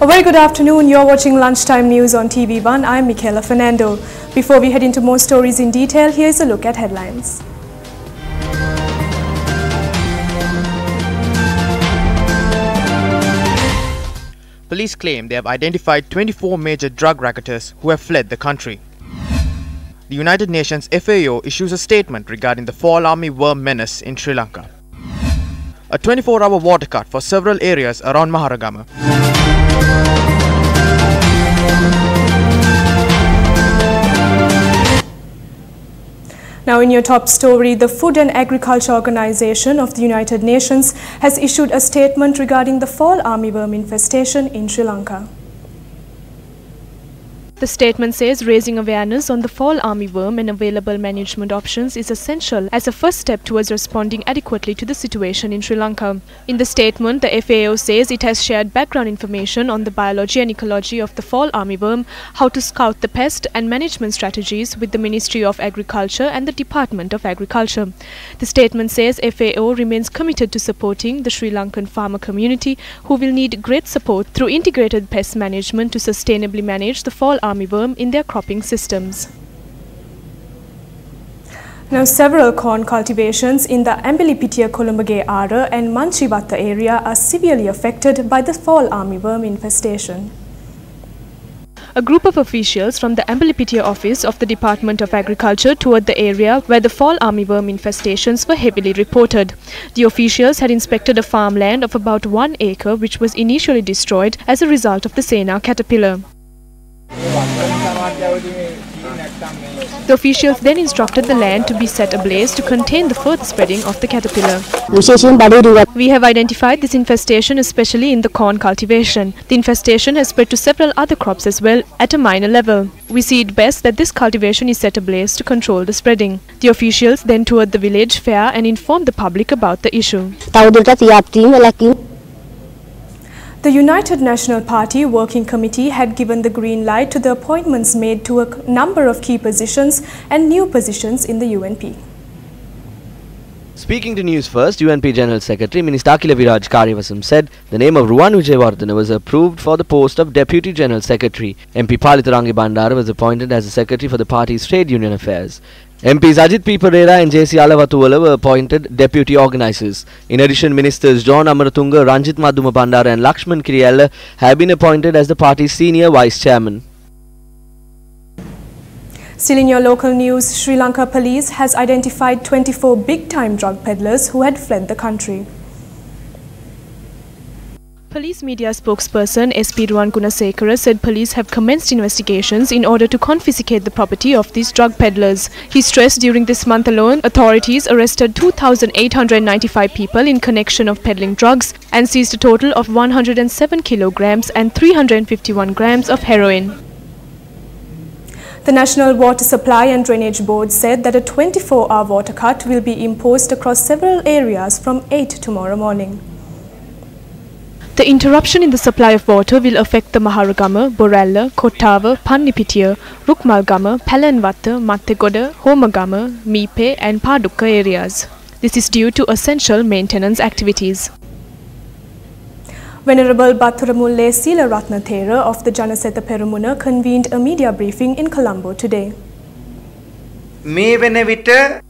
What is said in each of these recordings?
A very good afternoon. You're watching Lunchtime News on TV1. I'm Michaela Fernando. Before we head into more stories in detail, here's a look at headlines. Police claim they have identified 24 major drug racketeers who have fled the country. The United Nations FAO issues a statement regarding the fall army worm menace in Sri Lanka. A 24-hour water cut for several areas around Maharagama. Now in your top story, the Food and Agriculture Organization of the United Nations has issued a statement regarding the fall armyworm infestation in Sri Lanka. The statement says raising awareness on the fall armyworm and available management options is essential as a first step towards responding adequately to the situation in Sri Lanka. In the statement, the FAO says it has shared background information on the biology and ecology of the fall armyworm, how to scout the pest and management strategies with the Ministry of Agriculture and the Department of Agriculture. The statement says FAO remains committed to supporting the Sri Lankan farmer community who will need great support through integrated pest management to sustainably manage the fall armyworm in their cropping systems. Now, several corn cultivations in the Ambelipitiya Kolumbage Ara and Manchivatta area are severely affected by the fall armyworm infestation. A group of officials from the Ambelipitiya office of the Department of Agriculture toured the area where the fall armyworm infestations were heavily reported. The officials had inspected a farmland of about 1 acre which was initially destroyed as a result of the Sena caterpillar. The officials then instructed the land to be set ablaze to contain the further spreading of the caterpillar. We have identified this infestation especially in the corn cultivation. The infestation has spread to several other crops as well at a minor level. We see it best that this cultivation is set ablaze to control the spreading. The officials then toured the village fair and informed the public about the issue. The United National Party Working Committee had given the green light to the appointments made to a number of key positions and new positions in the UNP. Speaking to News First, UNP General Secretary Minister Akila Viraj Kariyavasam said the name of Ruwan Wijewardena was approved for the post of Deputy General Secretary. MP Palitharange Bandara was appointed as the Secretary for the party's Trade Union Affairs. MPs Ajit P. Pereira and J.C. Alavatuwala were appointed Deputy Organisers. In addition, Ministers John Amaratunga, Ranjit Maduma Bandara and Lakshman Kiriyella have been appointed as the party's Senior Vice Chairman. Still in your local news, Sri Lanka police has identified 24 big-time drug peddlers who had fled the country. Police media spokesperson SP Ruwan Gunasekara said police have commenced investigations in order to confiscate the property of these drug peddlers. He stressed during this month alone, authorities arrested 2,895 people in connection of peddling drugs and seized a total of 107 kilograms and 351 grams of heroin. The National Water Supply and Drainage Board said that a 24-hour water cut will be imposed across several areas from 8 tomorrow morning. The interruption in the supply of water will affect the Maharagama, Borella, Kottawa, Pannipitiya, Rukmalgama, Palanwatta, Mattegoda, Homagama, Mipe and Padukka areas. This is due to essential maintenance activities. Venerable Bathuramulle Seelaratna Thera of the Janasetha Perumuna convened a media briefing in Colombo today. There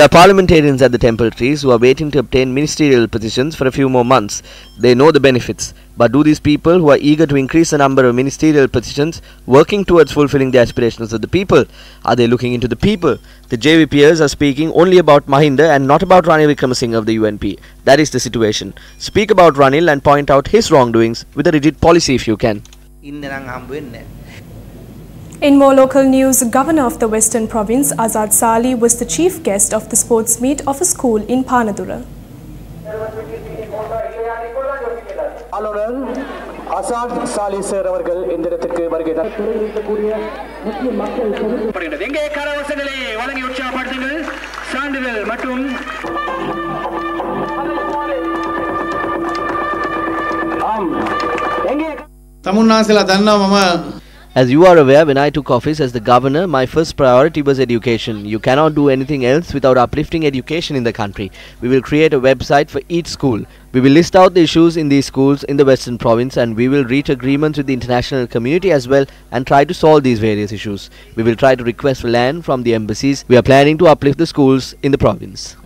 are parliamentarians at the temple trees who are waiting to obtain ministerial positions for a few more months. They know the benefits. But do these people who are eager to increase the number of ministerial positions working towards fulfilling the aspirations of the people? Are they looking into the people? The JVPers are speaking only about Mahinda and not about Ranil Wickramasinghe of the UNP. That is the situation. Speak about Ranil and point out his wrongdoings with a rigid policy if you can. In more local news, Governor of the Western Province, Azad Sali, was the chief guest of the sports meet of a school in Panadura. Azad Sali sir avargal indirathirku vargai தரப்படுகிறது. எங்கே கரவசங்களை வழங்கி உற்சாகப்படுத்துங்கள். சான்றிதழ் மற்றும் තමුන්නාසලා දන්නවා මම As you are aware, when I took office as the governor, my first priority was education. You cannot do anything else without uplifting education in the country. We will create a website for each school. We will list out the issues in these schools in the Western Province, and we will reach agreements with the international community as well and try to solve these various issues. We will try to request for land from the embassies. We are planning to uplift the schools in the province.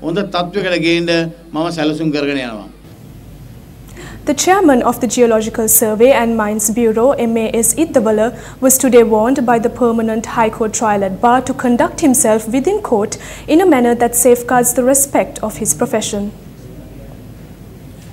The chairman of the Geological Survey and Mines Bureau, MAS Iddawala, was today warned by the Permanent High Court Trial at Bar to conduct himself within court in a manner that safeguards the respect of his profession.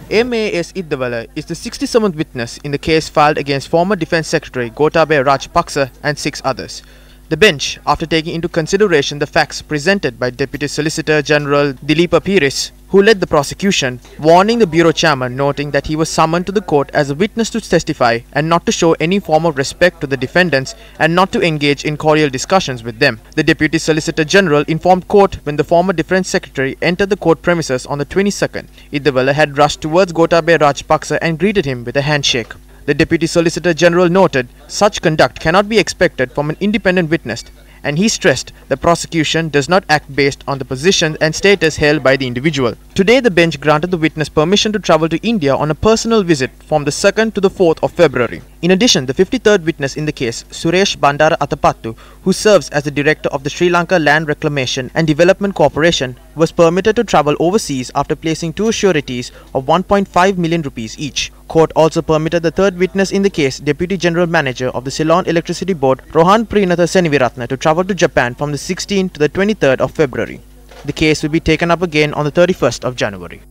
MAS Iddawala is the 67th witness in the case filed against former Defence Secretary Gotabaya Rajapaksa and 6 others. The bench, after taking into consideration the facts presented by Deputy Solicitor General Dileepa Piris, who led the prosecution, warning the Bureau Chairman, noting that he was summoned to the court as a witness to testify and not to show any form of respect to the defendants and not to engage in cordial discussions with them. The Deputy Solicitor General informed court when the former Defence Secretary entered the court premises on the 22nd. Iddawala had rushed towards Gotabaya Rajapaksa and greeted him with a handshake. The Deputy Solicitor General noted such conduct cannot be expected from an independent witness, and he stressed the prosecution does not act based on the position and status held by the individual. Today, the bench granted the witness permission to travel to India on a personal visit from the 2nd to the 4th of February. In addition, the 53rd witness in the case, Suresh Bandara Atapattu, who serves as the director of the Sri Lanka Land Reclamation and Development Corporation, was permitted to travel overseas after placing 2 sureties of 1.5 million rupees each. Court also permitted the 3rd witness in the case, Deputy General Manager of the Ceylon Electricity Board, Rohan Prinatha Seniviratna, to travel to Japan from the 16th to the 23rd of February. The case will be taken up again on the 31st of January.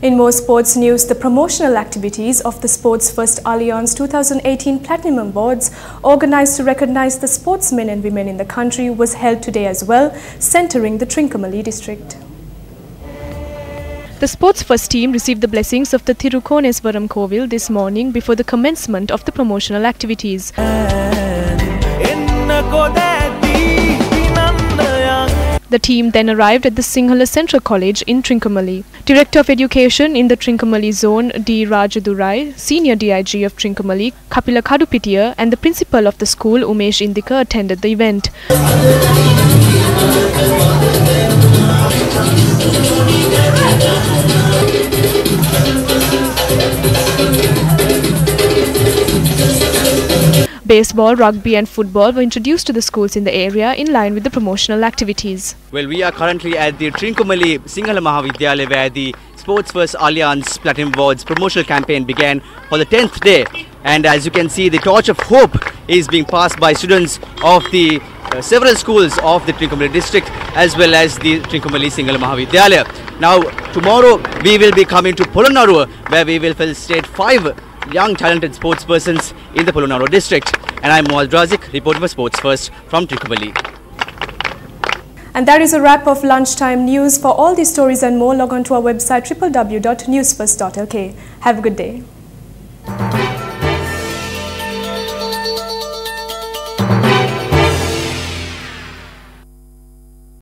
In more sports news, the promotional activities of the Sports First Alliance 2018 Platinum Awards, organised to recognise the sportsmen and women in the country, was held today as well, centering the Trincomalee district. The Sports First team received the blessings of the Thirukoneswaram Kovil this morning before the commencement of the promotional activities. The team then arrived at the Sinhala Central College in Trincomalee. Director of Education in the Trincomalee Zone, D. Rajadurai, Senior DIG of Trincomalee, Kapila Kadupitiya, and the principal of the school, Umesh Indika, attended the event. Baseball, rugby and football were introduced to the schools in the area in line with the promotional activities. Well, we are currently at the Trincomalee Sinhala Mahavidyalaya, where the Sports First Alliance Platinum Awards promotional campaign began for the 10th day. And as you can see, the torch of hope is being passed by students of the several schools of the Trincomalee district as well as the Trincomalee Sinhala Mahavidyalaya. Now, tomorrow we will be coming to Polonnaruwa, where we will felicitate 5 young talented sports persons in the Polonnaruwa district. And I am Muaz Drazik, reporting for Sports First from Trincomalee. And that is a wrap of lunchtime news. For all these stories and more, log on to our website www.newsfirst.lk. Have a good day.